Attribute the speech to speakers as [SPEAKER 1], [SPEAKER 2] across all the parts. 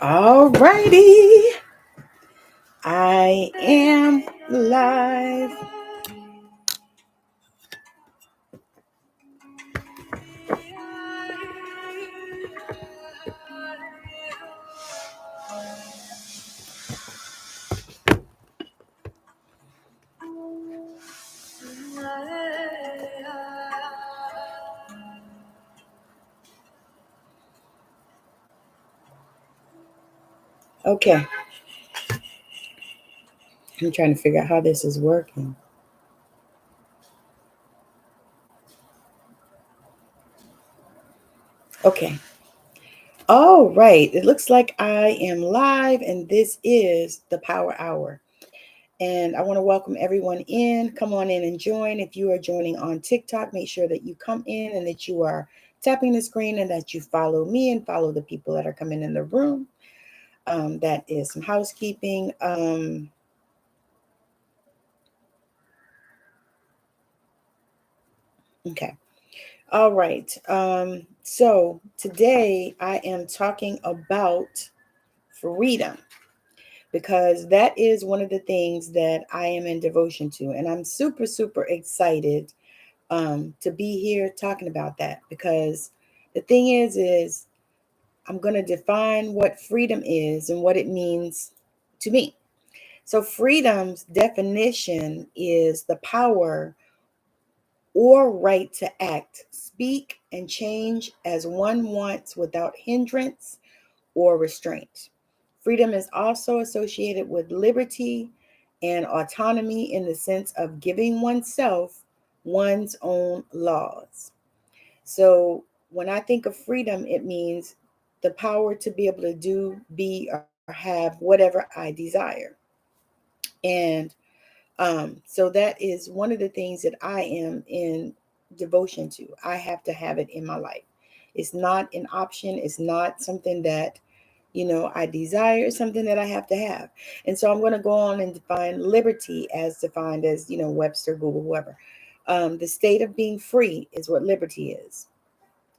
[SPEAKER 1] All righty. I am live. Okay. I'm trying to figure out how this is working. Okay. All right. It looks like I am live, and this is the Power Hour. And I want to welcome everyone in. Come on in and join. If you are joining on TikTok, make sure that you come in and that you are tapping the screen and that you follow me and follow the people that are coming in the room. That is some housekeeping. Okay. All right. So today I am talking about freedom because that is one of the things that I am in devotion to. And I'm super, super excited to be here talking about that because the thing is I'm going to define what freedom is and what it means to me. So freedom's definition is the power or right to act, speak, and change as one wants without hindrance or restraint. Freedom is also associated with liberty and autonomy in the sense of giving oneself one's own laws. So when I think of freedom, it means the power to be able to do, be, or have whatever I desire. And so that is one of the things that I am in devotion to. I have to have it in my life. It's not an option. It's not something that, I desire. It's something that I have to have. And so I'm going to go on and define liberty as defined as, Webster, Google, whoever. The state of being free is what liberty is.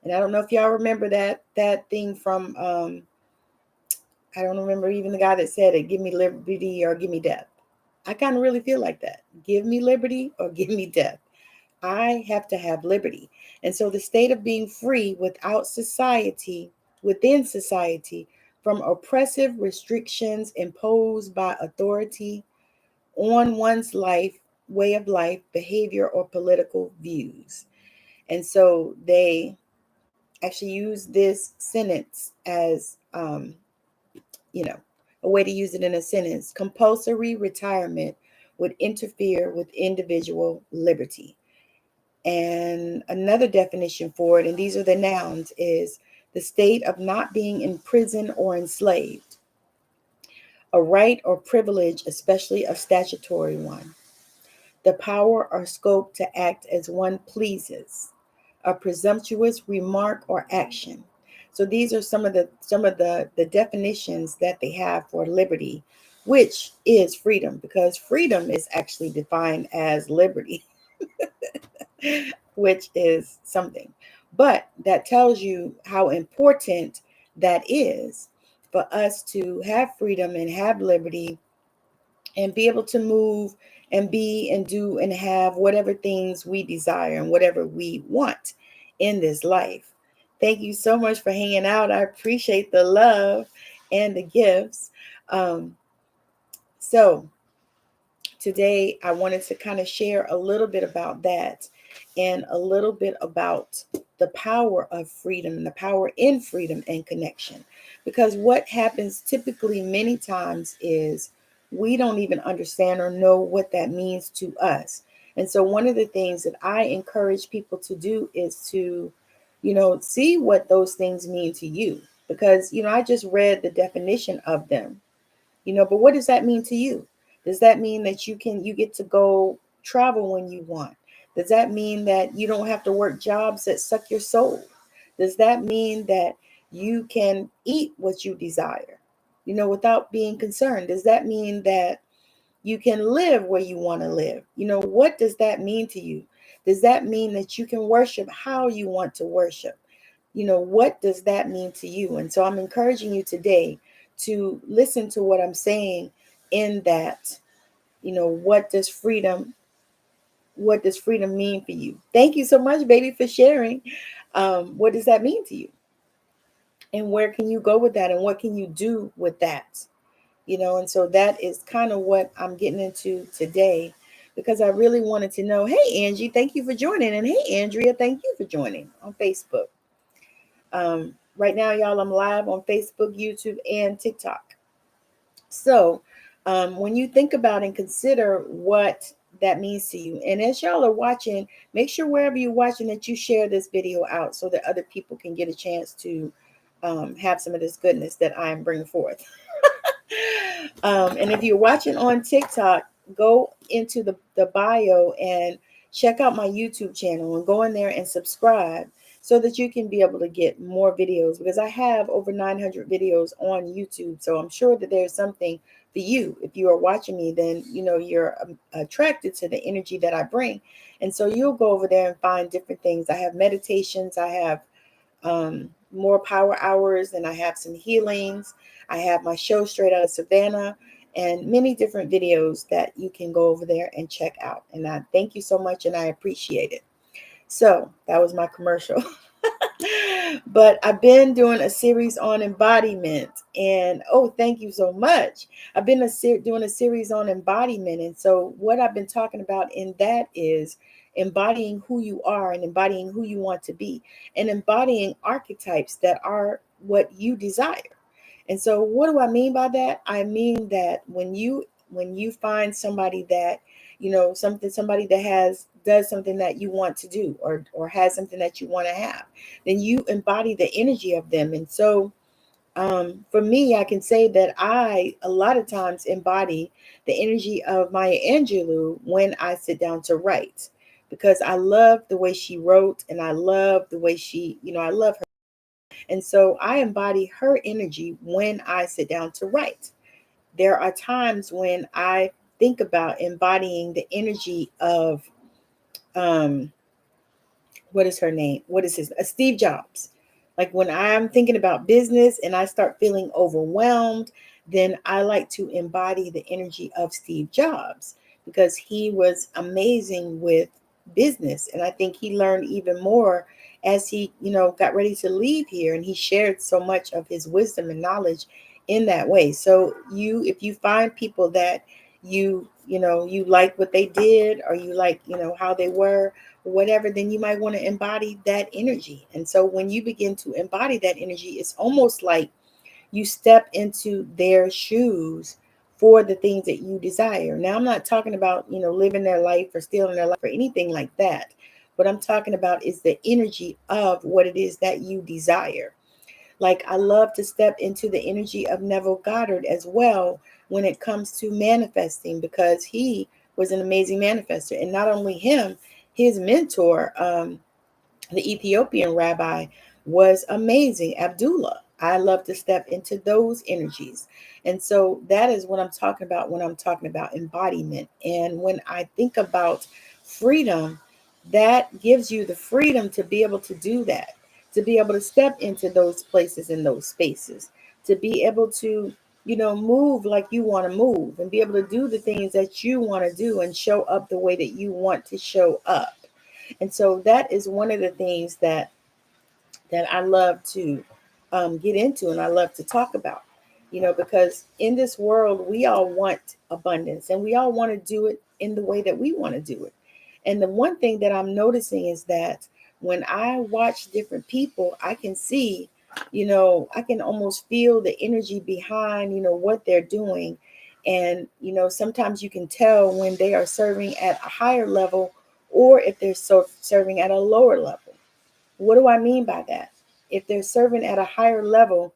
[SPEAKER 1] And I don't know if y'all remember that thing from, I don't remember even the guy that said it, give me liberty or give me death. I kind of really feel like that. Give me liberty or give me death. I have to have liberty. And so the state of being free within society, from oppressive restrictions imposed by authority on one's life, way of life, behavior, or political views. And so they actually use this sentence as, a way to use it in a sentence. Compulsory retirement would interfere with individual liberty. And another definition for it, and these are the nouns, is the state of not being in prison or enslaved. A right or privilege, especially a statutory one. The power or scope to act as one pleases. A presumptuous remark or action. So these are some of the definitions that they have for liberty, which is freedom, because freedom is actually defined as liberty, which is something. But that tells you how important that is for us to have freedom and have liberty and be able to move and be and do and have whatever things we desire and whatever we want in this life. Thank you so much for hanging out. I appreciate the love and the gifts. So today I wanted to kind of share a little bit about that and a little bit about the power of freedom and the power in freedom and connection. Because what happens typically many times is we don't even understand or know what that means to us. And so one of the things that I encourage people to do is to, see what those things mean to you. Because, I just read the definition of them, but what does that mean to you? Does that mean that you get to go travel when you want? Does that mean that you don't have to work jobs that suck your soul? Does that mean that you can eat what you desire, without being concerned? Does that mean that you can live where you want to live? What does that mean to you? Does that mean that you can worship how you want to worship? What does that mean to you? And so I'm encouraging you today to listen to what I'm saying in that, what does freedom mean for you? Thank you so much, baby, for sharing. What does that mean to you? And where can you go with that? And what can you do with that? And so that is kind of what I'm getting into today, because I really wanted to know, hey, Angie, thank you for joining. And hey, Andrea, thank you for joining on Facebook. Right now, y'all, I'm live on Facebook, YouTube, and TikTok. So when you think about and consider what that means to you, and as y'all are watching, make sure wherever you're watching that you share this video out so that other people can get a chance to have some of this goodness that I am bringing forth. And if you're watching on TikTok, go into the bio and check out my YouTube channel and go in there and subscribe so that you can be able to get more videos, because I have over 900 videos on YouTube. So I'm sure that there's something for you. If you are watching me, then you're attracted to the energy that I bring. And so you'll go over there and find different things. I have meditations, I have more power hours, and I have some healings. I have my show Straight Outta Savannah and many different videos that you can go over there and check out. And I thank you so much, and I appreciate it. So that was my commercial. But I've been doing a series on embodiment, and thank you so much. I've been doing a series on embodiment, and so what I've been talking about in that is embodying who you are and embodying who you want to be, and embodying archetypes that are what you desire. And so what do I mean by that? I mean that when you find somebody that somebody that does something that you want to do, or has something that you want to have, then you embody the energy of them. And so for me, I can say that I a lot of times embody the energy of Maya Angelou when I sit down to write, because I love the way she wrote, and I love the way I love her. And so I embody her energy when I sit down to write. There are times when I think about embodying the energy of what is her name? What is his? Steve Jobs. Like when I'm thinking about business and I start feeling overwhelmed, then I like to embody the energy of Steve Jobs, because he was amazing with business. And I think he learned even more as he, got ready to leave here, and he shared so much of his wisdom and knowledge in that way. So if you find people that you like what they did, or you like, how they were, whatever, then you might want to embody that energy. And so when you begin to embody that energy, it's almost like you step into their shoes for the things that you desire. Now, I'm not talking about, living their life or stealing their life or anything like that. What I'm talking about is the energy of what it is that you desire. Like I love to step into the energy of Neville Goddard as well when it comes to manifesting, because he was an amazing manifester. And not only him, his mentor, the Ethiopian rabbi, was amazing, Abdullah. I love to step into those energies. And so that is what I'm talking about when I'm talking about embodiment. And when I think about freedom, that gives you the freedom to be able to do that, to be able to step into those places and those spaces, to be able to, move like you want to move, and be able to do the things that you want to do and show up the way that you want to show up. And so that is one of the things that I love to get into, and I love to talk about, because in this world, we all want abundance, and we all want to do it in the way that we want to do it. And the one thing that I'm noticing is that when I watch different people, I can see, I can almost feel the energy behind, what they're doing. And, sometimes you can tell when they are serving at a higher level, or if they're serving at a lower level. What do I mean by that? If they're serving at a higher level,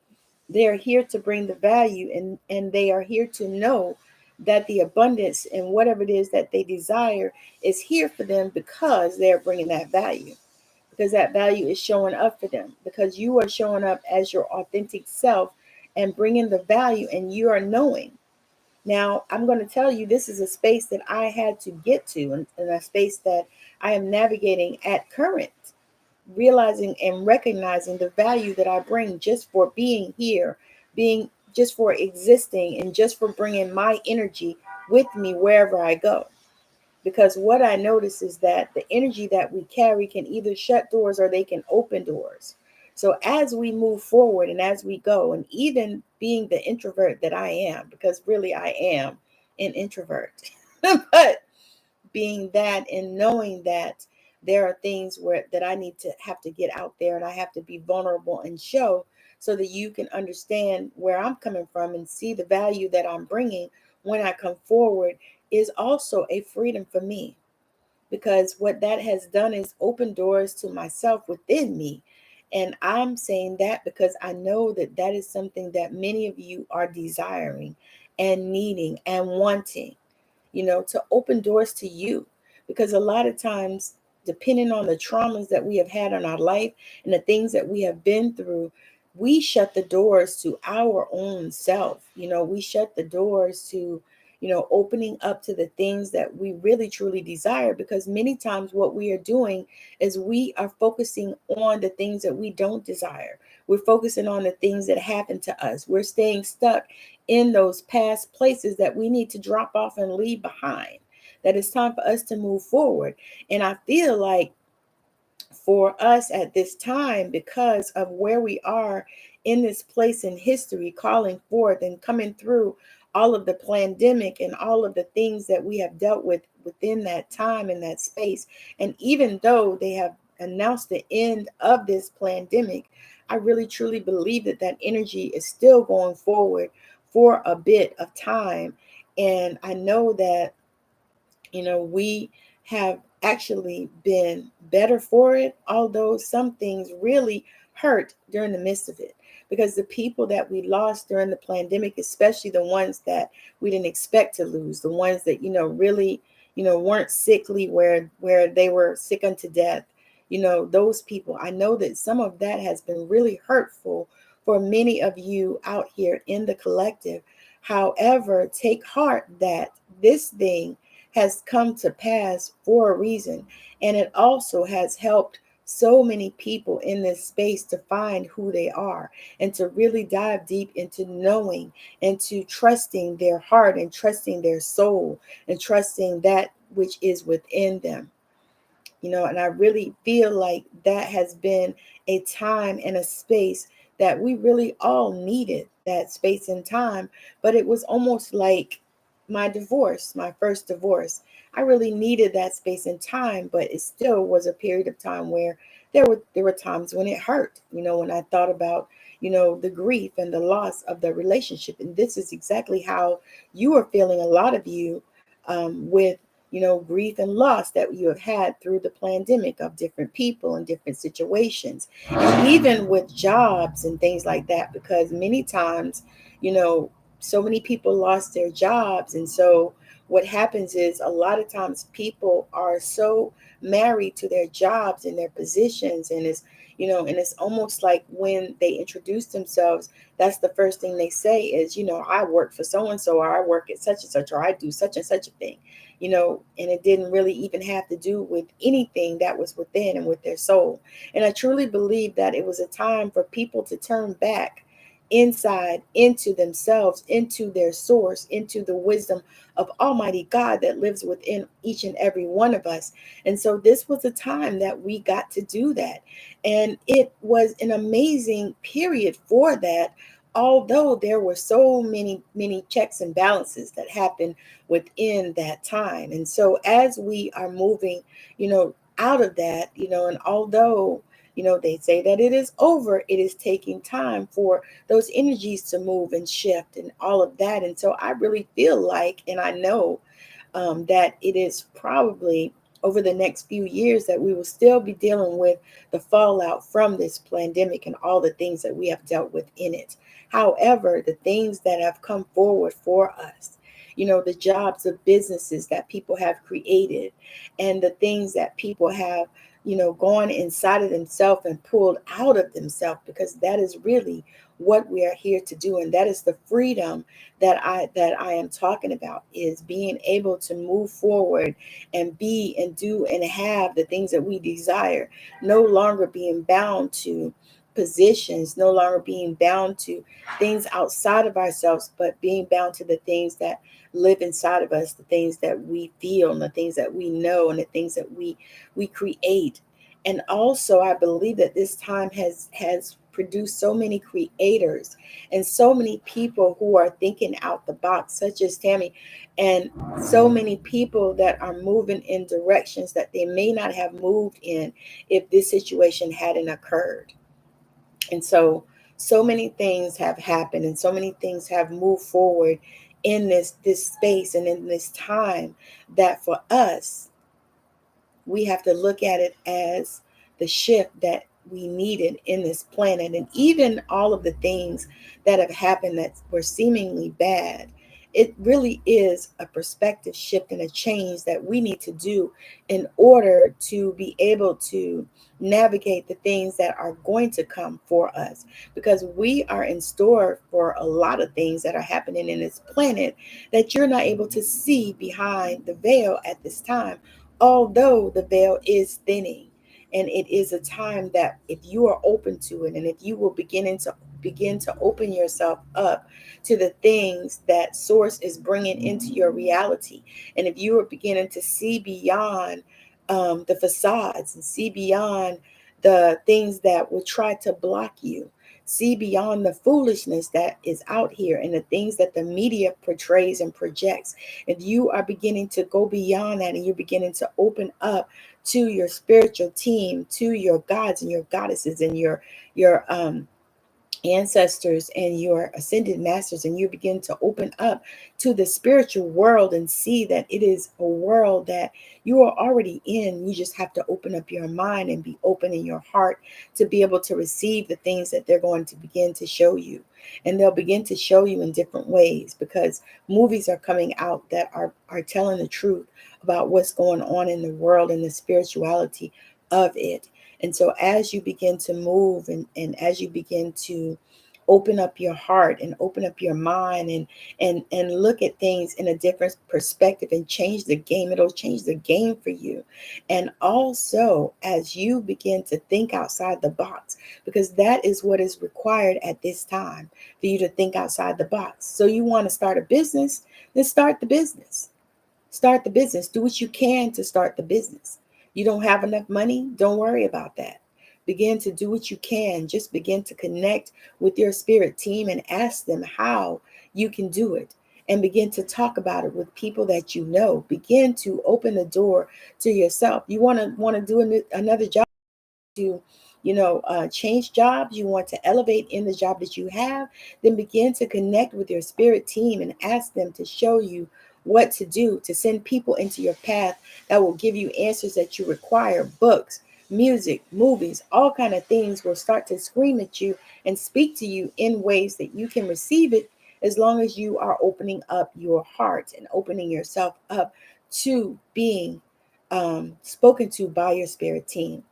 [SPEAKER 1] they're here to bring the value, and they are here to know that the abundance and whatever it is that they desire is here for them, because they're bringing that value, because that value is showing up for them, because you are showing up as your authentic self and bringing the value, and you are knowing. Now, I'm going to tell you, this is a space that I had to get to, and a space that I am navigating at current, realizing and recognizing the value that I bring just for being here, being just for existing and just for bringing my energy with me wherever I go. Because what I notice is that the energy that we carry can either shut doors or they can open doors. So as we move forward and as we go, and even being the introvert that I am, because really I am an introvert, but being that and knowing that there are things where that I need to have to get out there and I have to be vulnerable and show so that you can understand where I'm coming from and see the value that I'm bringing when I come forward is also a freedom for me, because what that has done is open doors to myself within me. And I'm saying that because I know that that is something that many of you are desiring and needing and wanting, to open doors to you. Because a lot of times, depending on the traumas that we have had in our life and the things that we have been through, we shut the doors to our own self. We shut the doors to, opening up to the things that we really truly desire. Because many times what we are doing is we are focusing on the things that we don't desire. We're focusing on the things that happen to us. We're staying stuck in those past places that we need to drop off and leave behind. That it's time for us to move forward. And I feel like for us at this time, because of where we are in this place in history, calling forth and coming through all of the pandemic and all of the things that we have dealt with within that time and that space. And even though they have announced the end of this pandemic, I really truly believe that that energy is still going forward for a bit of time. And I know that we have actually been better for it, although some things really hurt during the midst of it. Because the people that we lost during the pandemic, especially the ones that we didn't expect to lose, the ones that, really, weren't sickly where they were sick unto death, those people, I know that some of that has been really hurtful for many of you out here in the collective. However, take heart that this thing has come to pass for a reason. And it also has helped so many people in this space to find who they are and to really dive deep into knowing and to trusting their heart and trusting their soul and trusting that which is within them. And I really feel like that has been a time and a space that we really all needed, that space and time. But it was almost like my first divorce. I really needed that space and time, but it still was a period of time where there were times when it hurt, when I thought about, the grief and the loss of the relationship. And this is exactly how you are feeling, a lot of you, with grief and loss that you have had through the pandemic of different people and different situations, and even with jobs and things like that, because many times, so many people lost their jobs. And so what happens is a lot of times people are so married to their jobs and their positions, and it's almost like when they introduce themselves, that's the first thing they say is, I work for so and so, or I work at such and such, or I do such and such a thing. And it didn't really even have to do with anything that was within and with their soul. And I truly believe that it was a time for people to turn back inside into themselves, into their source, into the wisdom of Almighty God that lives within each and every one of us. And so this was a time that we got to do that. And it was an amazing period for that, although there were so many checks and balances that happened within that time. And so as we are moving, out of that, and although, they say that it is over, it is taking time for those energies to move and shift and all of that. And so I really feel like, and I know that it is probably over the next few years that we will still be dealing with the fallout from this pandemic and all the things that we have dealt with in it. However, the things that have come forward for us, the jobs of businesses that people have created and the things that people have, gone inside of themselves and pulled out of themselves, because that is really what we are here to do. And that is the freedom that I am talking about, is being able to move forward and be and do and have the things that we desire, no longer being bound to positions, no longer being bound to things outside of ourselves, but being bound to the things that live inside of us, the things that we feel and the things that we know and the things that we create. And also I believe that this time has produced so many creators and so many people who are thinking out the box, such as Tammy, and so many people that are moving in directions that they may not have moved in if this situation hadn't occurred. And so many things have happened and so many things have moved forward in this space and in this time, that for us, we have to look at it as the shift that we needed in this planet. And even all of the things that have happened that were seemingly bad, it really is a perspective shift and a change that we need to do in order to be able to navigate the things that are going to come for us, because we are in store for a lot of things that are happening in this planet that you're not able to see behind the veil at this time, although the veil is thinning. And it is a time that if you are open to it, and if you will begin to open yourself up to the things that source is bringing into your reality, and if you are beginning to see beyond the facades and see beyond the things that will try to block you, see beyond the foolishness that is out here and the things that the media portrays and projects, if you are beginning to go beyond that and you're beginning to open up to your spiritual team, to your gods and your goddesses and your ancestors and your ascended masters, and you begin to open up to the spiritual world and see that it is a world that you are already in. You just have to open up your mind and be open in your heart to be able to receive the things that they're going to begin to show you. And they'll begin to show you in different ways, because movies are coming out that are telling the truth about what's going on in the world and the spirituality of it. And so as you begin to move and as you begin to open up your heart and open up your mind and look at things in a different perspective and change the game, it'll change the game for you. And also as you begin to think outside the box, because that is what is required at this time, for you to think outside the box. So you want to start a business, then start the business. Start the business. Do what you can to start the business. You don't have enough money? Don't worry about that. Begin to do what you can. Just begin to connect with your spirit team and ask them how you can do it. And begin to talk about it with people that you know. Begin to open the door to yourself. You want to do another job, to change jobs, you want to elevate in the job that you have, then begin to connect with your spirit team and ask them to show you what to do, to send people into your path that will give you answers that you require. Books, music, movies, all kind of things will start to scream at you and speak to you in ways that you can receive it, as long as you are opening up your heart and opening yourself up to being spoken to by your spirit team.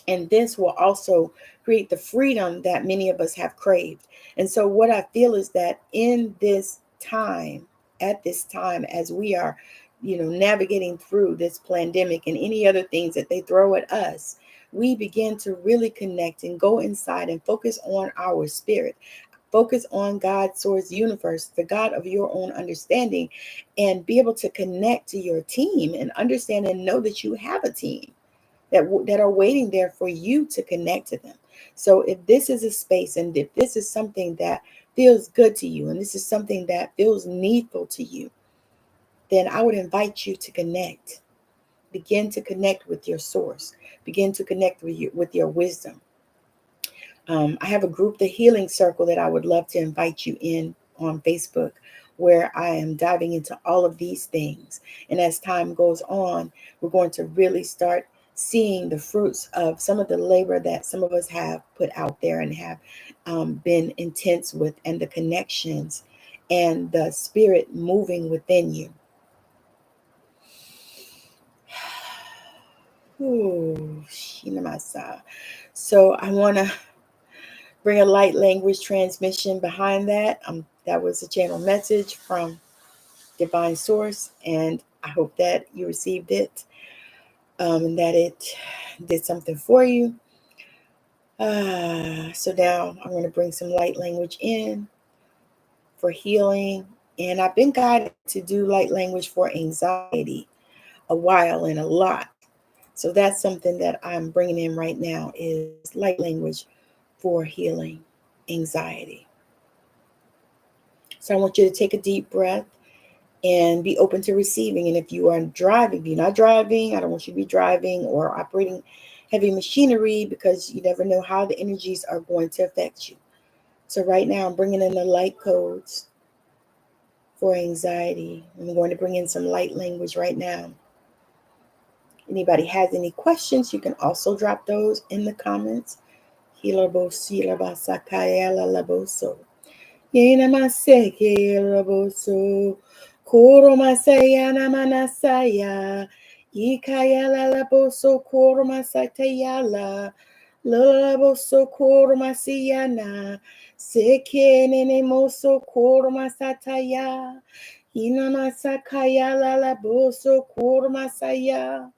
[SPEAKER 1] And this will also create the freedom that many of us have craved. And so what I feel is that in this time, at this time, as we are, navigating through this pandemic and any other things that they throw at us, we begin to really connect and go inside and focus on our spirit. Focus on God, source, universe, the God of your own understanding, and be able to connect to your team and understand and know that you have a team that are waiting there for you to connect to them. So if this is a space and if this is something that feels good to you and this is something that feels needful to you, then I would invite you to connect. Begin to connect with your source. Begin to connect with your wisdom. I have a group, the Healing Circle, that I would love to invite you in on Facebook, where I am diving into all of these things. And as time goes on, we're going to really start seeing the fruits of some of the labor that some of us have put out there and have been intense with, and the connections and the spirit moving within you. Ooh, so I want to bring a light language transmission behind that. That was a channel message from Divine Source, and I hope that you received it, and that it did something for you. So now I'm going to bring some light language in for healing. And I've been guided to do light language for anxiety a while and a lot. So that's something that I'm bringing in right now is light language for healing anxiety. So I want you to take a deep breath and be open to receiving. And if you are driving, if you're not driving, I don't want you to be driving or operating heavy machinery, because you never know how the energies are going to affect you. So right now I'm bringing in the light codes for anxiety. I'm going to bring in some light language right now. Anybody has any questions, you can also drop those in the comments. Yenamaseke Raboso Koromasayana Manasaya Ikayala Laboso Koromasatayala Laboso Koromasiana Seke Nenemoso Koromasataya Inamasakayala Laboso Koromasaya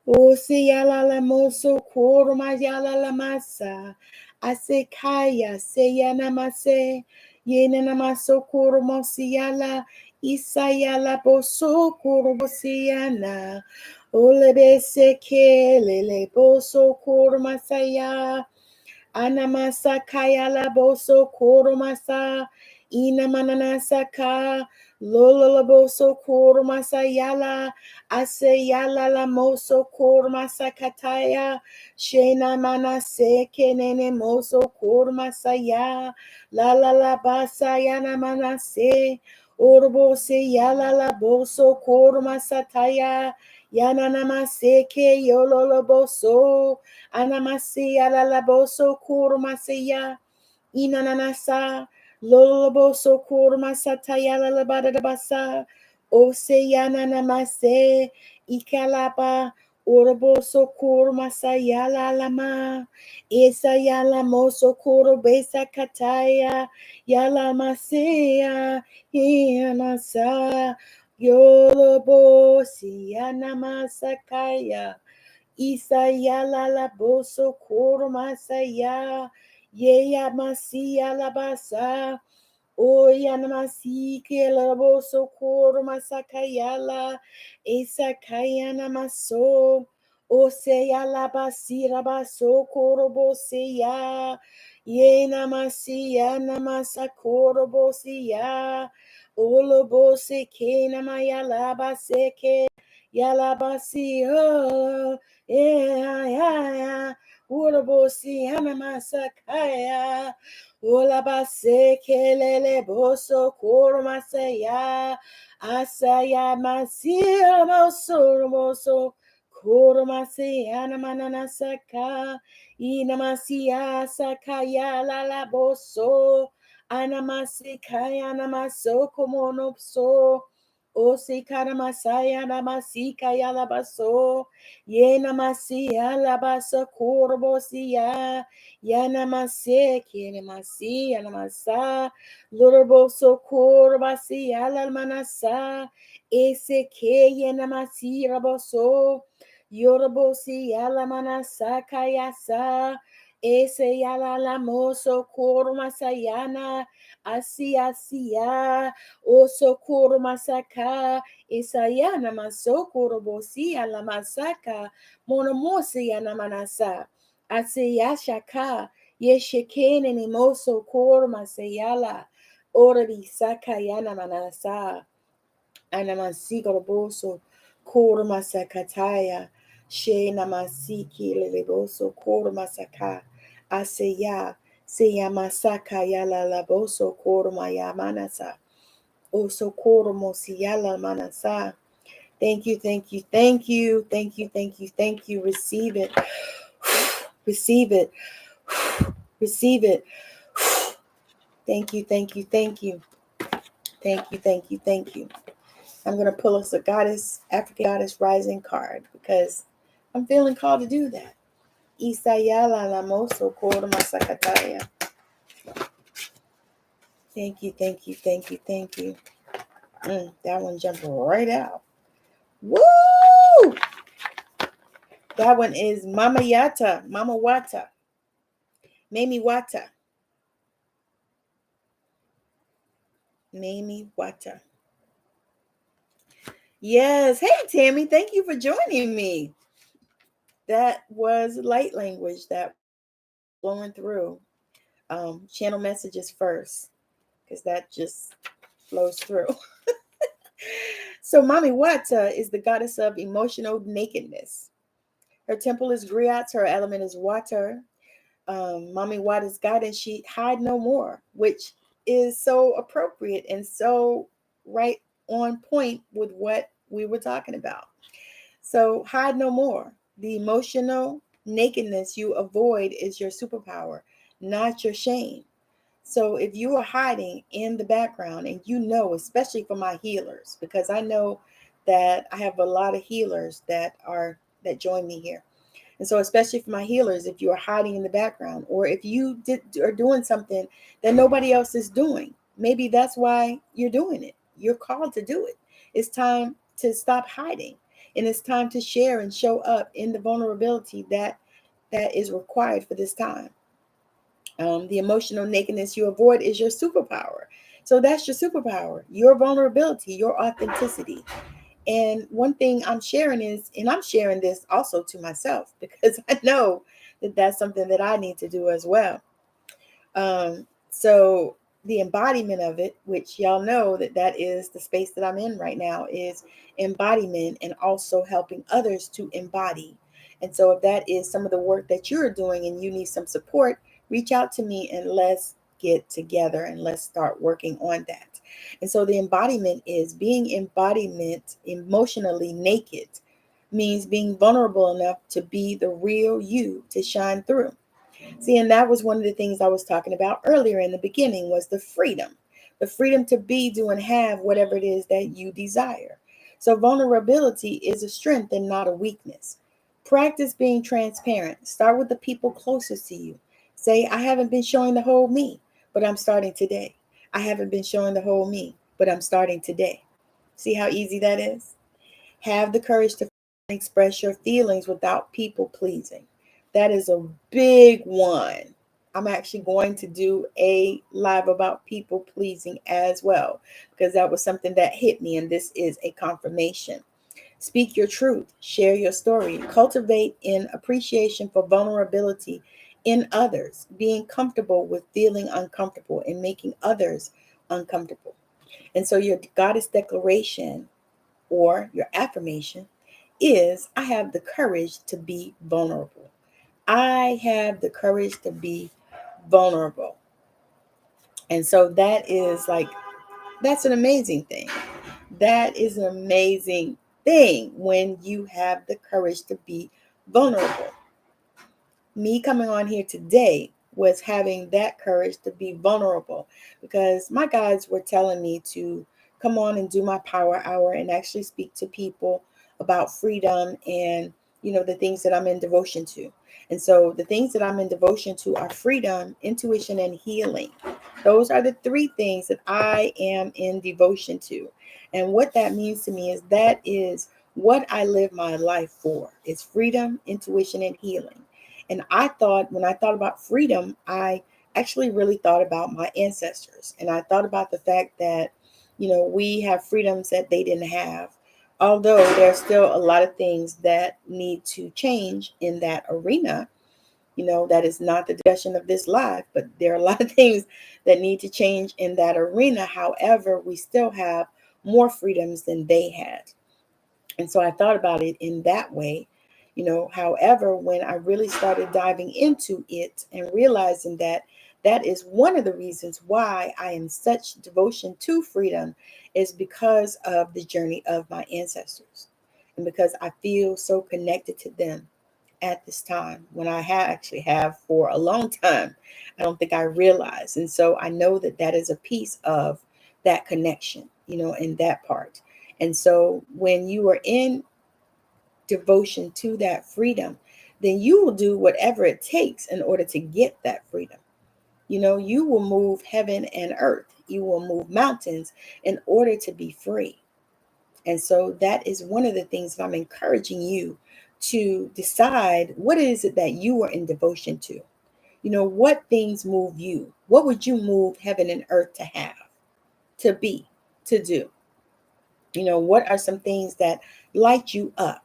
[SPEAKER 1] O Seyala Lamoso Koromayala Lamasa Asekaya Seyanamase Yenamaso Koromosiala Isayala Boso Koromosiana Olebe Seke Lele Boso Koromasaya Anamasa Kayala Boso Koromasa Inamananasaka Lola Boso Koromasa Yala Aseyala Lamoso Koromasa Kataya Shena Manase Kenene Moso Koromasa Ya La La La Basa Yana Manase Orobose Yala La Boso Koromasa Taya Yana Namase Ke Yolo Boso Anamasi alalaboso kurmasiya inananasa loloboso kurmasataya lalabadabasa oseyana namase ikalapa oroboso kurmasaya lalama isayala moso kurobesa kataya yalamaseya iamasa yolobosi anamasakaya Isayala la boso koro masaya, yeya masiya la basa, oya namasi ke la boso koro masakayala, esakayana maso, oseya la basira baso koro boseya, ye namasiya namasa koro boseya, olo bose ke namaya la baseke, yalabasi oh yeah urabosi hanamasakaya ulabase kelele boso koromasaya asaya masia moso koromasi anamananasaka inamasia sakaya lala boso anamasikaya namaso komonopso O se kana masaya namasika yalabaso ye namasiya labasa kurbosia ya namase kene masi namasa lurboso kurbasia lalmanasa ese ke ye namasi raboso yorbosi yalamanasa kayasa ese yala lamoso kurmasayana asia O socorro masaka, isayana masokoro bosi ala masaka, monomosi anamanasa, aseyashaka, yeshekene ni moso koro masayala, ora di saka yana manasa, anamasigoro boso, koro masakataya, she namasiki leboso koro masaka, aseya, seyamasaka yala laboso koro mayamanasa. Oh, socorro mosiala manasa. Thank you, thank you, thank you, thank you, thank you, thank you. Receive it. Receive it. Receive it. Thank you, thank you, thank you. Thank you, thank you, thank you. I'm going to pull us a goddess, African goddess rising card because I'm feeling called to do that. Isayala lamoso koro masakataya. Thank you, thank you, thank you, thank you. That one jumped right out. Woo! That one is Mama Wata. Mimi Wata. Mimi Wata. Yes. Hey, Tammy. Thank you for joining me. That was light language that flowing through. Channel messages first, because that just flows through. So Mami Wata is the goddess of emotional nakedness. Her temple is Griot, her element is water. Mami Wata's guidance, she hide no more, which is so appropriate and so right on point with what we were talking about. So hide no more. The emotional nakedness you avoid is your superpower, not your shame. So if you are hiding in the background, and you know, especially for my healers, because I know that I have a lot of healers that join me here. And so especially for my healers, if you are hiding in the background, or if you are doing something that nobody else is doing, maybe that's why you're doing it. You're called to do it. It's time to stop hiding. And it's time to share and show up in the vulnerability that is required for this time. The emotional nakedness you avoid is your superpower. So that's your superpower, your vulnerability, your authenticity. And one thing I'm sharing is, and I'm sharing this also to myself, because I know that that's something that I need to do as well. So the embodiment of it, which y'all know that is the space that I'm in right now, is embodiment and also helping others to embody. And so if that is some of the work that you're doing and you need some support, reach out to me and let's get together and let's start working on that. And so the embodiment is being embodiment emotionally naked, means being vulnerable enough to be the real you, to shine through. See, and that was one of the things I was talking about earlier in the beginning, was the freedom to be, do, and have whatever it is that you desire. So vulnerability is a strength and not a weakness. Practice being transparent. Start with the people closest to you. Say, I haven't been showing the whole me, but I'm starting today. I haven't been showing the whole me, but I'm starting today. See how easy that is? Have the courage to express your feelings without people pleasing. That is a big one. I'm actually going to do a live about people pleasing as well, because that was something that hit me, and this is a confirmation. Speak your truth, share your story, cultivate in appreciation for vulnerability in others, being comfortable with feeling uncomfortable and making others uncomfortable. And so your goddess declaration, or your affirmation, is I have the courage to be vulnerable. I have the courage to be vulnerable. And so that is like, that's an amazing thing. That is an amazing thing when you have the courage to be vulnerable. Me coming on here today was having that courage to be vulnerable, because my guides were telling me to come on and do my power hour and actually speak to people about freedom and, the things that I'm in devotion to. And so the things that I'm in devotion to are freedom, intuition, and healing. Those are the three things that I am in devotion to. And what that means to me is that is what I live my life for. It's freedom, intuition, and healing. And I thought, when I thought about freedom, I actually really thought about my ancestors. And I thought about the fact that, we have freedoms that they didn't have. Although there's still a lot of things that need to change in that arena, that is not the discussion of this live, but there are a lot of things that need to change in that arena. However, we still have more freedoms than they had. And so I thought about it in that way. However, when I really started diving into it and realizing that that is one of the reasons why I am such devotion to freedom, is because of the journey of my ancestors, and because I feel so connected to them at this time, when I actually have for a long time. I don't think I realized. And so I know that that is a piece of that connection, in that part. And so when you are in devotion to that freedom, then you will do whatever it takes in order to get that freedom. You will move heaven and earth. You will move mountains in order to be free. And so that is one of the things that I'm encouraging you to decide. What is it that you are in devotion to? What things move you? What would you move heaven and earth to have, to be, to do? What are some things that light you up?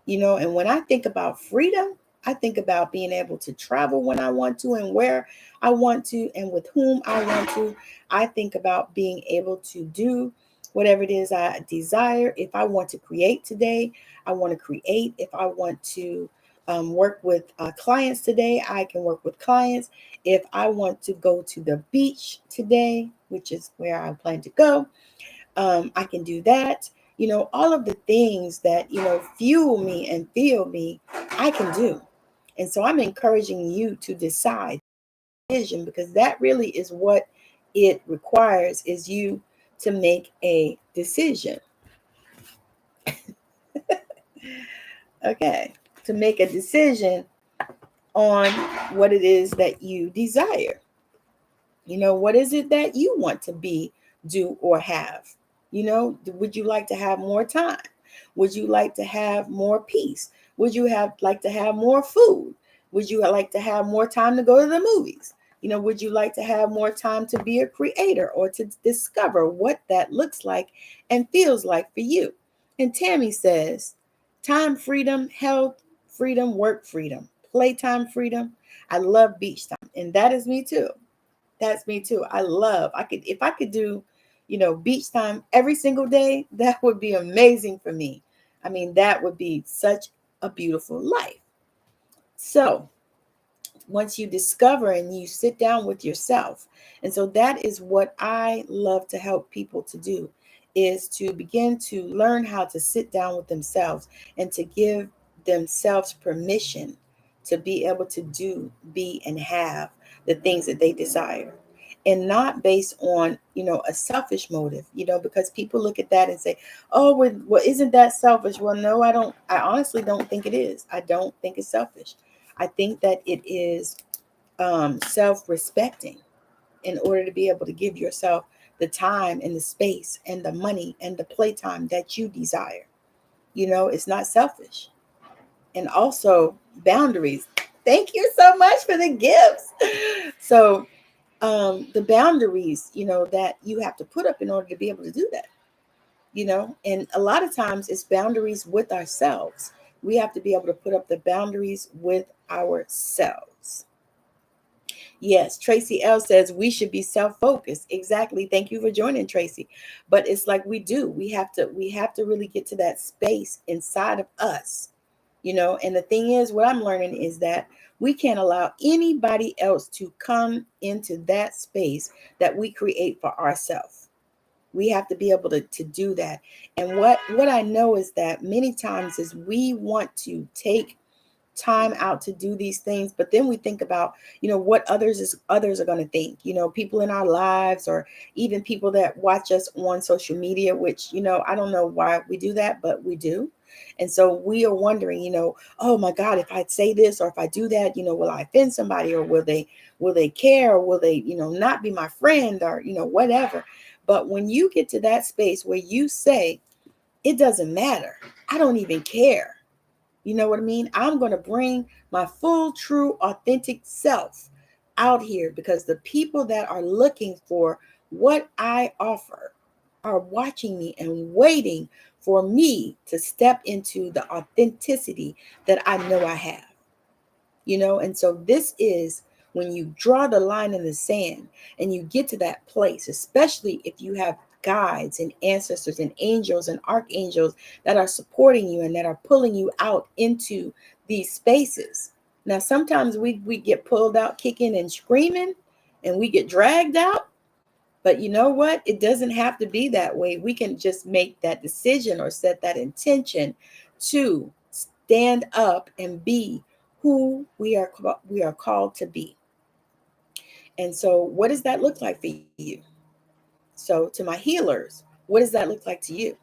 [SPEAKER 1] And when I think about freedom, I think about being able to travel when I want to and where I want to and with whom I want to. I think about being able to do whatever it is I desire. If I want to create today, I want to create. If I want to work with clients today, I can work with clients. If I want to go to the beach today, which is where I plan to go, I can do that. All of the things that, fuel me and feel me, I can do. And so I'm encouraging you to decide vision, because that really is what it requires, is you to make a decision. Okay. To make a decision on what it is that you desire. What is it that you want to be, do, or have? Would you like to have more time? Would you like to have more peace? Would you like to have more food? Would you like to have more time to go to the movies? Would you like to have more time to be a creator or to discover what that looks like and feels like for you? And Tammy says, time freedom, health freedom, work freedom, playtime freedom. I love beach time. And that is me too. That's me too. If I could do, beach time every single day, that would be amazing for me. I mean, that would be such a beautiful life. So once you discover and you sit down with yourself, and so that is what I love to help people to do, is to begin to learn how to sit down with themselves and to give themselves permission to be able to do, be, and have the things that they desire, and not based on a selfish motive, because people look at that and say, oh, well, isn't that selfish? Well, no, I honestly don't think it is. I don't think it's selfish. I think that it is self-respecting, in order to be able to give yourself the time and the space and the money and the playtime that you desire. It's not selfish. And also boundaries. Thank you so much for the gifts. So the boundaries, that you have to put up in order to be able to do that, and a lot of times it's boundaries with ourselves. We have to be able to put up the boundaries with ourselves. Yes, Tracy L says we should be self-focused. Exactly. Thank you for joining, Tracy. But it's like we have to really get to that space inside of us. And the thing is, what I'm learning is that we can't allow anybody else to come into that space that we create for ourselves. We have to be able to do that. And what I know is that many times is we want to take time out to do these things, but then we think about what others are going to think, people in our lives, or even people that watch us on social media, which I don't know why we do that, but we do. And so we are wondering, oh my God, if I say this or if I do that, will I offend somebody, or will they care, or will they not be my friend, or whatever. But when you get to that space where you say, it doesn't matter, I don't even care. You know what I mean? I'm going to bring my full, true, authentic self out here, because the people that are looking for what I offer are watching me and waiting for me to step into the authenticity that I know I have. And so this is when you draw the line in the sand and you get to that place, especially if you have guides and ancestors and angels and archangels that are supporting you and that are pulling you out into these spaces. Now, sometimes we get pulled out kicking and screaming, and we get dragged out. But you know what? It doesn't have to be that way. We can just make that decision or set that intention to stand up and be who we are called to be. And so what does that look like for you? So to my healers, what does that look like to you?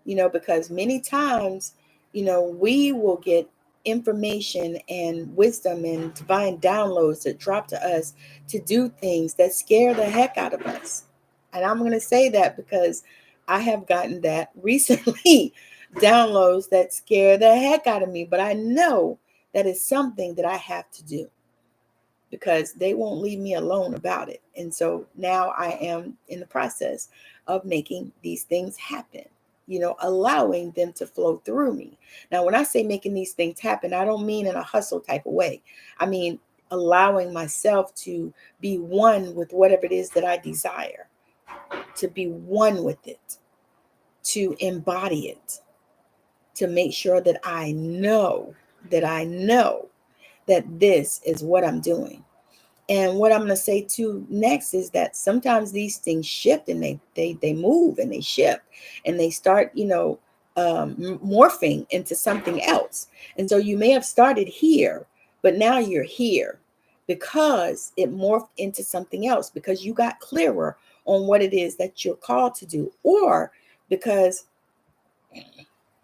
[SPEAKER 1] Because many times, we will get information and wisdom and divine downloads that drop to us to do things that scare the heck out of us. And I'm going to say that because I have gotten that recently, downloads that scare the heck out of me. But I know that is something that I have to do. because they won't leave me alone about it. And so now I am in the process of making these things happen, allowing them to flow through me. Now, when I say making these things happen, I don't mean in a hustle type of way. I mean, allowing myself to be one with whatever it is that I desire, to be one with it, to embody it, to make sure that I know that this is what I'm doing. And what I'm going to say too next is that sometimes these things shift, and they move and they shift, and they start, morphing into something else. And so you may have started here, but now you're here because it morphed into something else, because you got clearer on what it is that you're called to do, or because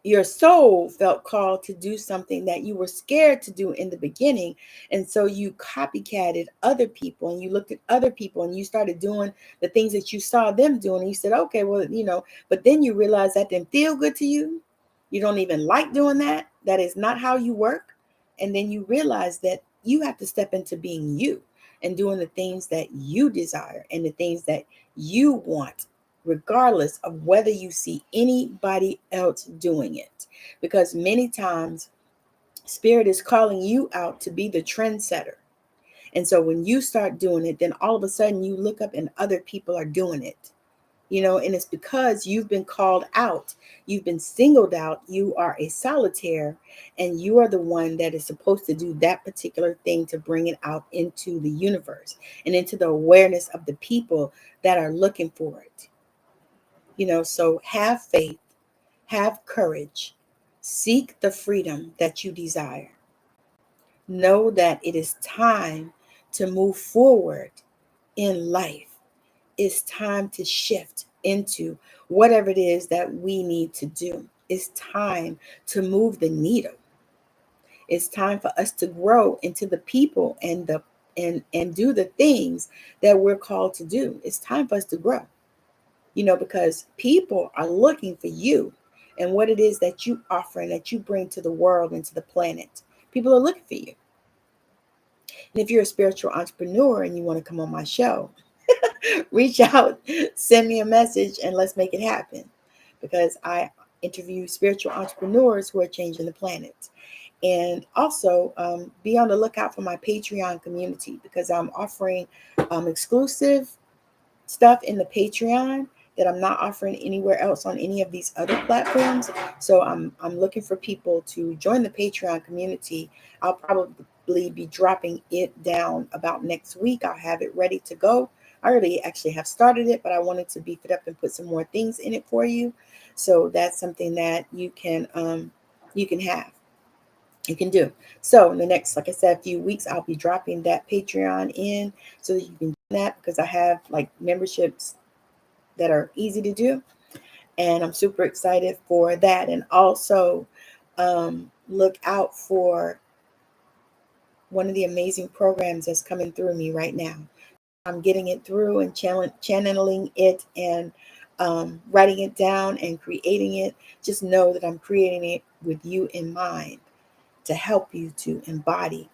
[SPEAKER 1] your soul felt called to do something that you were scared to do in the beginning. And so you copycatted other people, and you looked at other people, and you started doing the things that you saw them doing. And you said, okay, well, but then you realize that didn't feel good to you. You don't even like doing that. That is not how you work. And then you realize that you have to step into being you and doing the things that you desire and the things that you want, regardless of whether you see anybody else doing it. Because many times, Spirit is calling you out to be the trendsetter. And so when you start doing it, then all of a sudden you look up and other people are doing it. And it's because you've been called out. You've been singled out. You are a solitaire, and you are the one that is supposed to do that particular thing to bring it out into the universe and into the awareness of the people that are looking for it. So have faith, have courage, seek the freedom that you desire. Know that it is time to move forward in life. It's time to shift into whatever it is that we need to do. It's time to move the needle. It's time for us to grow into the people and do the things that we're called to do. It's time for us to grow. Because people are looking for you and what it is that you offer and that you bring to the world and to the planet. People are looking for you. And if you're a spiritual entrepreneur and you want to come on my show, reach out, send me a message, and let's make it happen. Because I interview spiritual entrepreneurs who are changing the planet. And also be on the lookout for my Patreon community, because I'm offering exclusive stuff in the Patreon that I'm not offering anywhere else on any of these other platforms. So I'm looking for people to join the Patreon community. I'll probably be dropping it down about next week. I'll have it ready to go. I already actually have started it, but I wanted to beef it up and put some more things in it for you. So that's something that you can have. You can do. So in the next, like I said, few weeks, I'll be dropping that Patreon in so that you can do that, because I have like memberships that are easy to do. And I'm super excited for that. And also look out for one of the amazing programs that's coming through me right now. I'm getting it through and channeling it and writing it down and creating it. Just know that I'm creating it with you in mind, to help you to embody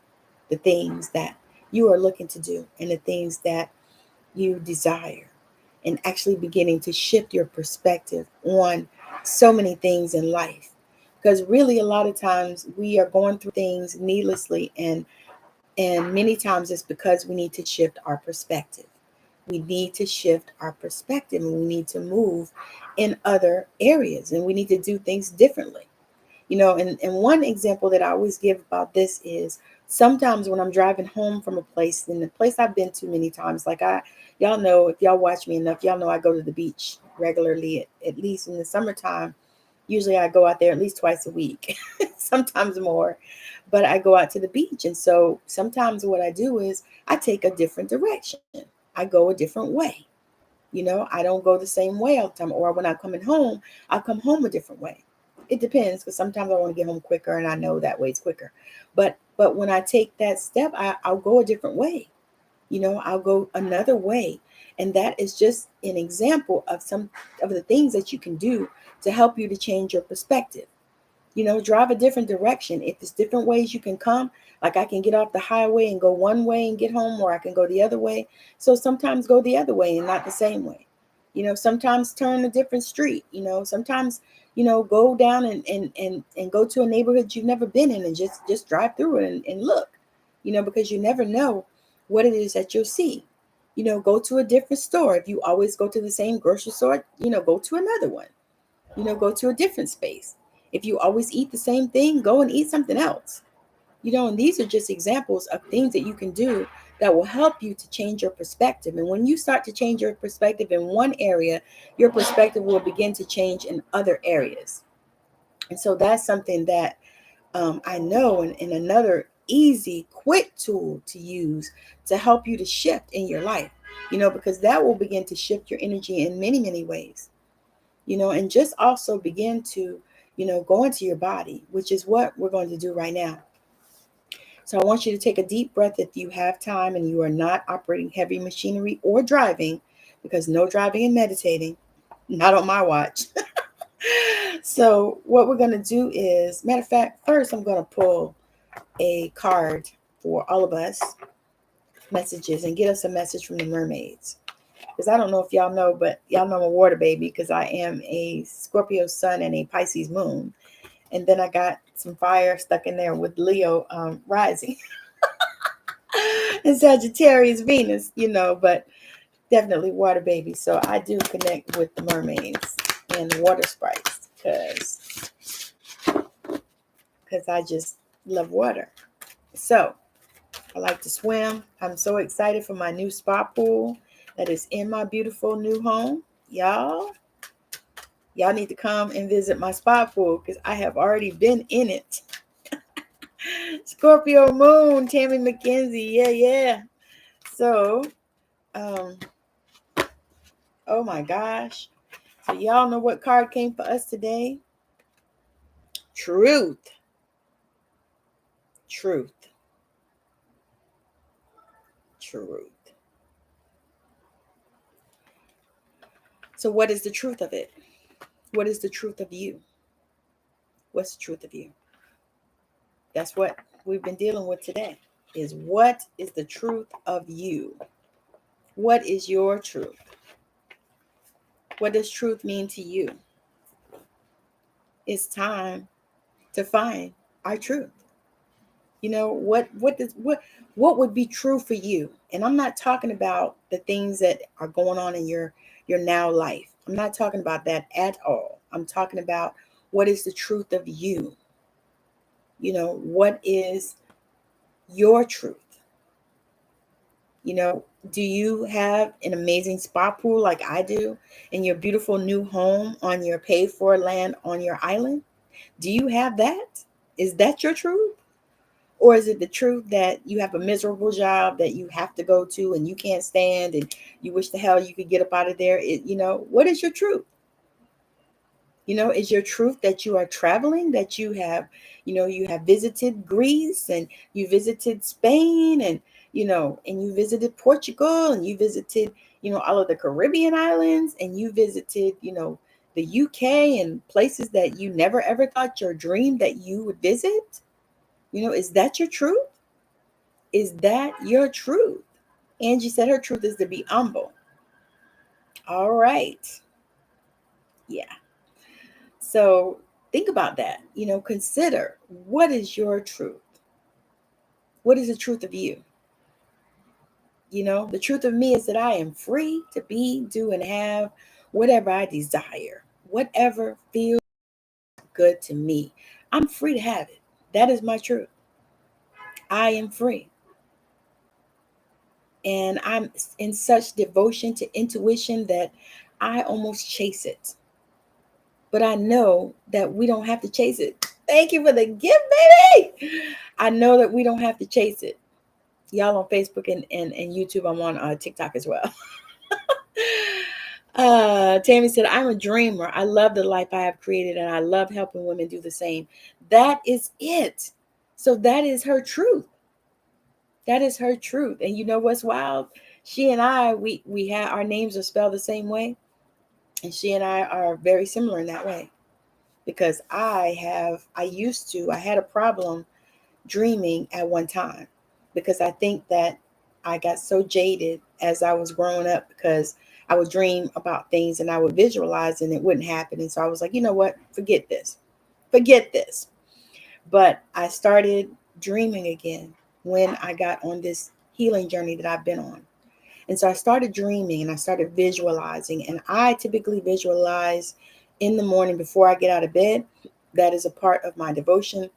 [SPEAKER 1] the things that you are looking to do and the things that you desire, and actually beginning to shift your perspective on so many things in life. Because really, a lot of times we are going through things needlessly, and many times it's because we need to shift our perspective. We need to shift our perspective, and we need to move in other areas, and we need to do things differently. And one example that I always give about this is sometimes when I'm driving home from a place, and the place I've been to many times, y'all know, if y'all watch me enough, y'all know I go to the beach regularly, at least in the summertime. Usually I go out there at least twice a week, sometimes more, but I go out to the beach. And so sometimes what I do is I take a different direction. I go a different way. I don't go the same way all the time. Or when I'm coming home, I'll come home a different way. It depends, because sometimes I want to get home quicker, and I know that way it's quicker. But when I take that step, I'll go a different way. I'll go another way. And that is just an example of some of the things that you can do to help you to change your perspective. Drive a different direction. If there's different ways you can come, like I can get off the highway and go one way and get home, or I can go the other way. So sometimes go the other way and not the same way. Sometimes turn a different street. Sometimes, go down and go to a neighborhood you've never been in and just drive through it and look, because you never know what it is that you'll see. Go to a different store. If you always go to the same grocery store, go to another one. Go to a different space. If you always eat the same thing, go and eat something else. And these are just examples of things that you can do that will help you to change your perspective. And when you start to change your perspective in one area, your perspective will begin to change in other areas. And so that's something that I know, and another easy, quick tool to use to help you to shift in your life, because that will begin to shift your energy in many, many ways, and just also begin to, go into your body, which is what we're going to do right now. So I want you to take a deep breath if you have time and you are not operating heavy machinery or driving, because no driving and meditating, not on my watch. So what we're going to do is, matter of fact, first I'm going to pull a card for all of us, messages, and get us a message from the mermaids. Because I don't know if y'all know, but y'all know I'm a water baby because I am a Scorpio sun and a Pisces moon. And then I got some fire stuck in there with Leo rising and Sagittarius Venus, but definitely water baby. So I do connect with the mermaids and the water sprites because I just love water. So I like to swim. I'm so excited for my new spa pool that is in my beautiful new home. Y'all need to come and visit my spa pool because I have already been in it. Scorpio moon, Tammy McKenzie. Yeah. So, oh my gosh. So y'all know what card came for us today? Truth. So what is the truth of it? What is the truth of you? What's the truth of you? That's what we've been dealing with today, is what is the truth of you? What is your truth? What does truth mean to you? It's time to find our truth. What would be true for you? And I'm not talking about the things that are going on in your now life. I'm not talking about that at all. I'm talking about what is the truth of you? What is your truth? Do you have an amazing spa pool like I do in your beautiful new home on your paid for land on your island? Do you have that? Is that your truth? Or is it the truth that you have a miserable job that you have to go to and you can't stand and you wish the hell you could get up out of there? What is your truth? Is your truth that you are traveling, that you have visited Greece and you visited Spain and you visited Portugal and you visited, all of the Caribbean islands and you visited, the UK and places that you never ever thought your dream that you would visit? Is that your truth? Is that your truth? Angie said her truth is to be humble. All right. Yeah. So think about that. Consider, what is your truth? What is the truth of you? The truth of me is that I am free to be, do, and have whatever I desire. Whatever feels good to me, I'm free to have it. That is my truth. I am free. And I'm in such devotion to intuition that I almost chase it. But I know that we don't have to chase it. Thank you for the gift, baby. I know that we don't have to chase it. Y'all on Facebook and YouTube. I'm on TikTok as well. Tammy said, I'm a dreamer. I love the life I have created and I love helping women do the same. That is it. So that is her truth. That is her truth. And you know what's wild? She and I, we our names are spelled the same way. And she and I are very similar in that way. because I had a problem dreaming at one time, because I think that I got so jaded as I was growing up, because I would dream about things and I would visualize and it wouldn't happen. And so I was like, you know what? Forget this. Forget this. But I started dreaming again when I got on this healing journey that I've been on. And so I started dreaming and I started visualizing. And I typically visualize in the morning before I get out of bed. That is a part of my devotion,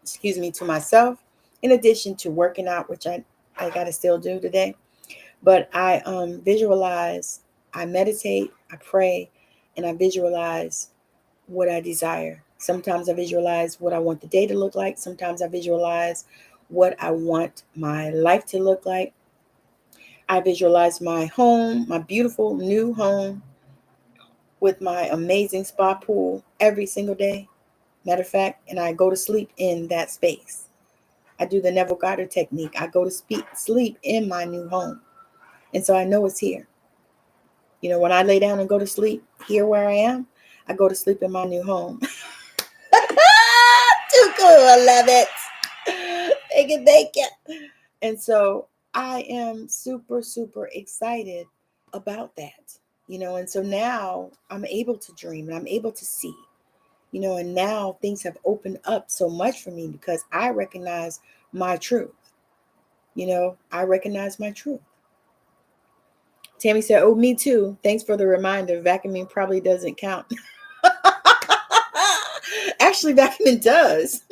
[SPEAKER 1] to myself, in addition to working out, which I got to still do today. But I visualize, I meditate, I pray, and I visualize what I desire. Sometimes I visualize what I want the day to look like. Sometimes I visualize what I want my life to look like. I visualize my home, my beautiful new home with my amazing spa pool every single day. Matter of fact, and I go to sleep in that space. I do the 𝐕𝐈𝐃𝐄𝐑 technique. I go to sleep in my new home. And so I know it's here. When I lay down and go to sleep here where I am, I go to sleep in my new home. Too cool. I love it. Thank you. And so I am super, super excited about that. And so now I'm able to dream and I'm able to see, and now things have opened up so much for me because I recognize my truth. I recognize my truth. Tammy said, "Oh, me too. Thanks for the reminder. Vacuuming probably doesn't count." Actually, vacuuming does,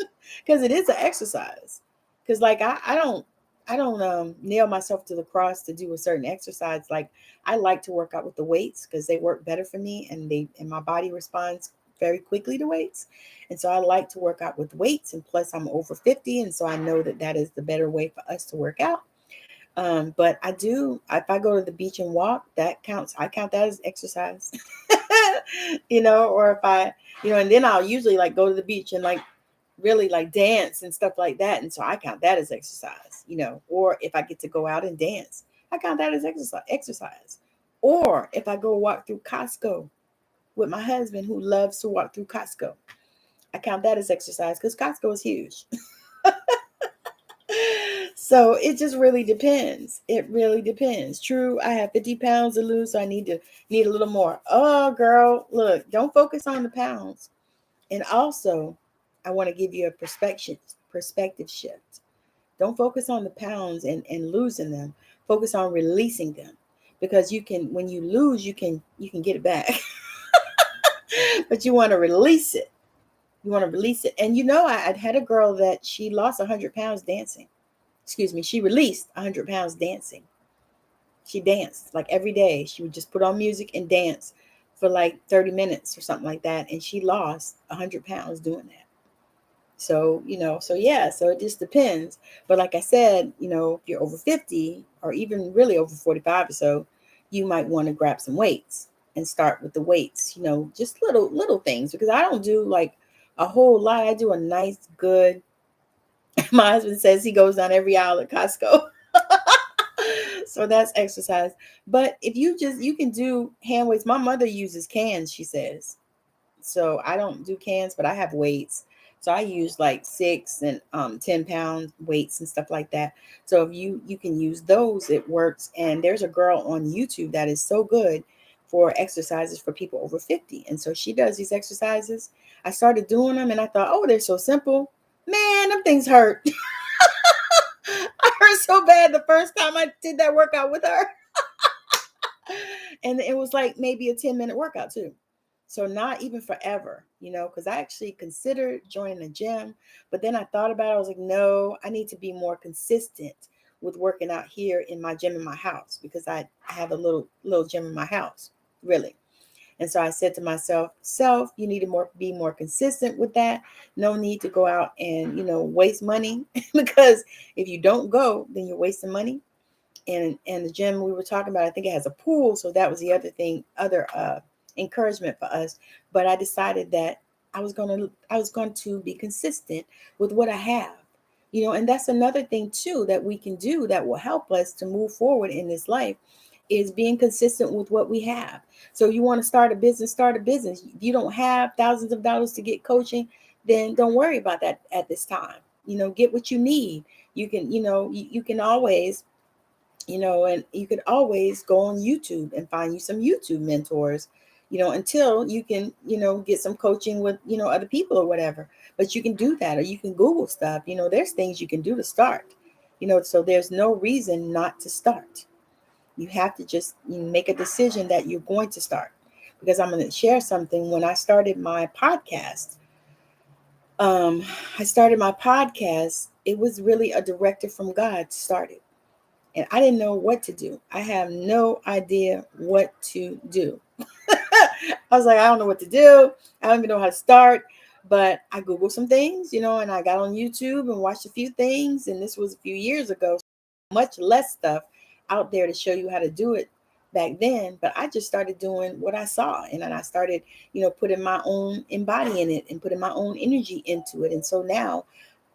[SPEAKER 1] because it is an exercise. Because like I don't nail myself to the cross to do a certain exercise. Like I like to work out with the weights because they work better for me, and my body responds very quickly to weights. And so I like to work out with weights. And plus, I'm over 50, and so I know that is the better way for us to work out. But I do, if I go to the beach and walk, that counts. I count that as exercise, or if and then I'll usually like go to the beach and like really like dance and stuff like that. And so I count that as exercise, or if I get to go out and dance, I count that as exercise. Or if I go walk through Costco with my husband who loves to walk through Costco, I count that as exercise because Costco is huge. So it just really depends. It really depends. True, I have 50 pounds to lose, so I need a little more. Oh, girl, look, don't focus on the pounds. And also, I want to give you a perspective shift. Don't focus on the pounds and losing them. Focus on releasing them. Because when you lose, you can get it back. But you want to release it. You want to release it. And I'd had a girl that she lost 100 pounds dancing. She released 100 pounds dancing. She danced like every day. She would just put on music and dance for like 30 minutes or something like that. And she lost 100 pounds doing that. So, so it just depends. But like I said, if you're over 50 or even really over 45 or so, you might want to grab some weights and start with the weights, just little things, because I don't do like a whole lot. I do a nice, good. My husband says he goes down every aisle at Costco. So that's exercise. But if you can do hand weights. My mother uses cans, she says. So I don't do cans, but I have weights. So I use like 6 and 10 pound weights and stuff like that. So if you can use those, it works. And there's a girl on YouTube that is so good for exercises for people over 50. And so she does these exercises. I started doing them and I thought, oh, they're so simple. Man, them things hurt. I hurt so bad the first time I did that workout with her. And it was like maybe a 10-minute workout too. So not even forever, because I actually considered joining a gym, but then I thought about it. I was like, no, I need to be more consistent with working out here in my gym in my house, because I have a little gym in my house, really. And so I said to myself, you need to be more consistent with that. No need to go out and, waste money, because if you don't go, then you're wasting money. And the gym we were talking about, I think it has a pool. So that was the other thing, encouragement for us. But I decided that I was going to be consistent with what I have, and that's another thing too that we can do that will help us to move forward in this life, is being consistent with what we have. So you want to start a business, start a business. If you don't have thousands of dollars to get coaching, then don't worry about that at this time. Get what you need. You can, you can always, and you could always go on YouTube and find you some YouTube mentors, until you can, get some coaching with, other people or whatever. But you can do that, or you can Google stuff. There's things you can do to start, so there's no reason not to start. You have to just make a decision that you're going to start. Because I'm going to share something. When I started my podcast, it was really a directive from God to start it. And I didn't know what to do. I have no idea what to do. I was like, I don't know what to do. I don't even know how to start. But I Googled some things, and I got on YouTube and watched a few things. And this was a few years ago. Much less stuff out there to show you how to do it back then. But I just started doing what I saw. And then I started, putting my own embody in it and putting my own energy into it. And so now,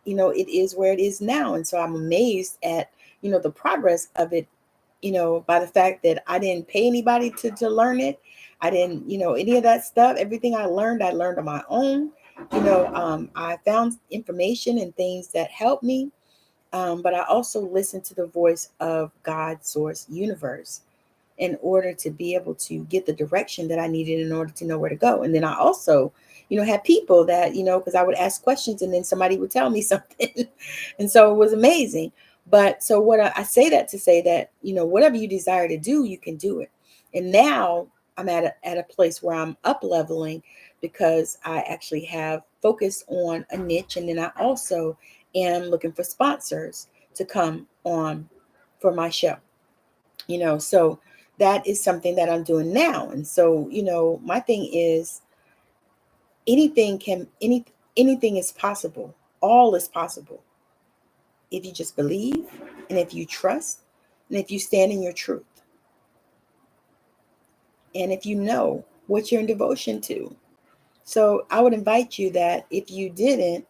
[SPEAKER 1] it is where it is now. And so I'm amazed at, the progress of it, by the fact that I didn't pay anybody to learn it. I didn't, any of that stuff. Everything I learned on my own. I found information and things that helped me. But I also listened to the voice of God's source universe in order to be able to get the direction that I needed in order to know where to go. And then I also, had people that, because I would ask questions and then somebody would tell me something. And so it was amazing. But so what I say that to say that, whatever you desire to do, you can do it. And now I'm at a place where I'm up leveling because I actually have focused on a niche. And then I also am looking for sponsors to come on for my show. So that is something that I'm doing now. And so, my thing is anything is possible. All is possible if you just believe and if you trust and if you stand in your truth. And if you know what you're in devotion to. So I would invite you that if you didn't,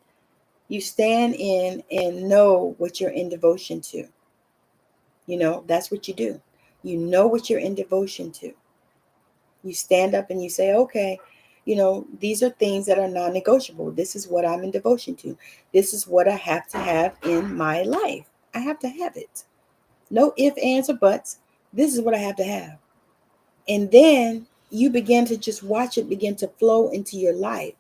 [SPEAKER 1] you stand in and know what you're in devotion to. That's what you do. You know what you're in devotion to. You stand up and you say, okay, these are things that are non-negotiable. This is what I'm in devotion to. This is what I have to have in my life. I have to have it. No ifs, ands, or buts. This is what I have to have. And then you begin to just watch it begin to flow into your life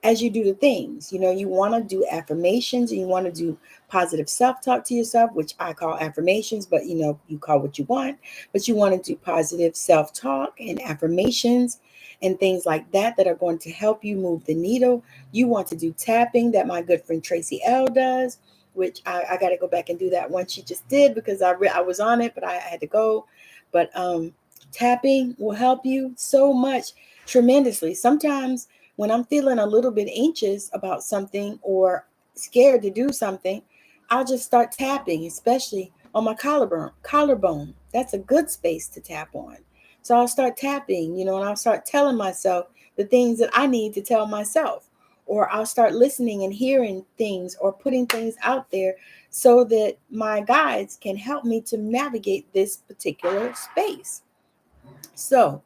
[SPEAKER 1] as you do the things. You want to do affirmations and you want to do positive self-talk to yourself, which I call affirmations, but you call what you want. But you want to do positive self-talk and affirmations and things like that are going to help you move the needle. You want to do tapping that my good friend Tracy L does, which I got to go back and do that one she just did because I was on it, but I had to go. But tapping will help you so much, tremendously. Sometimes when I'm feeling a little bit anxious about something or scared to do something, I'll just start tapping, especially on my collarbone. That's a good space to tap on. So I'll start tapping, and I'll start telling myself the things that I need to tell myself. Or I'll start listening and hearing things or putting things out there so that my guides can help me to navigate this particular space. So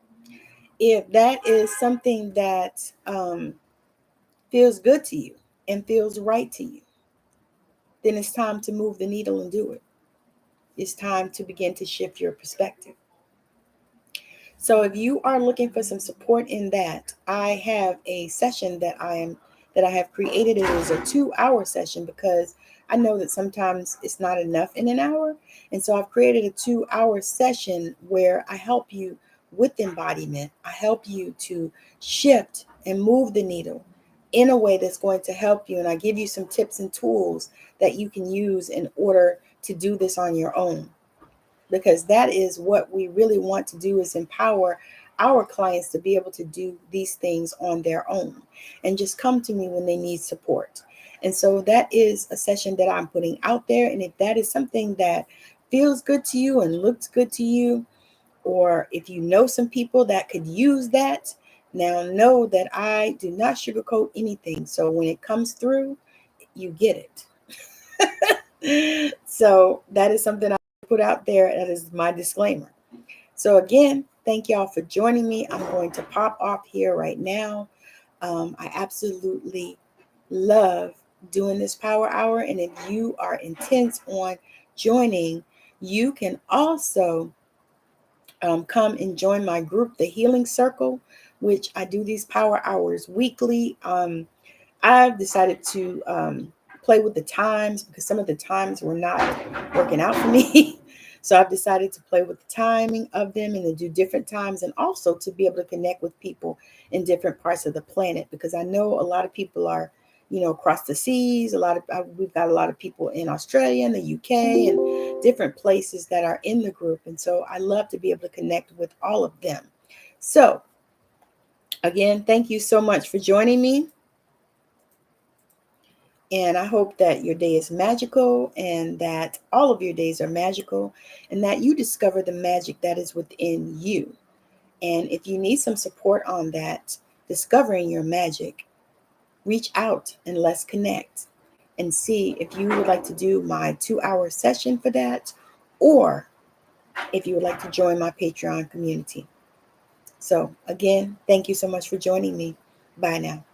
[SPEAKER 1] if that is something that feels good to you and feels right to you, then it's time to move the needle and do it. It's time to begin to shift your perspective. So if you are looking for some support in that, I have a session that I have created. It is a 2-hour session because I know that sometimes it's not enough in an hour. And so I've created a 2-hour session where I help you with embodiment. I help you to shift and move the needle in a way that's going to help you. And I give you some tips and tools that you can use in order to do this on your own. Because that is what we really want to do, is empower our clients to be able to do these things on their own and just come to me when they need support. And so that is a session that I'm putting out there. And if that is something that feels good to you and looks good to you, or if you know some people that could use that, now know that I do not sugarcoat anything. So when it comes through, you get it. So that is something I put out there. That is my disclaimer. So again, thank y'all for joining me. I'm going to pop off here right now. I absolutely love doing this power hour. And if you are intent on joining, you can also come and join my group, the Healing Circle, which I do these power hours weekly. I've decided to play with the times because some of the times were not working out for me. So I've decided to play with the timing of them and to do different times, and also to be able to connect with people in different parts of the planet, because I know a lot of people are, across the seas. We've got a lot of people in Australia and the UK and different places that are in the group. And so I love to be able to connect with all of them. So again, thank you so much for joining me. And I hope that your day is magical, and that all of your days are magical, and that you discover the magic that is within you. And if you need some support on that, discovering your magic, reach out and let's connect and see if you would like to do my 2-hour session for that, or if you would like to join my Patreon community. So again, thank you so much for joining me. Bye now.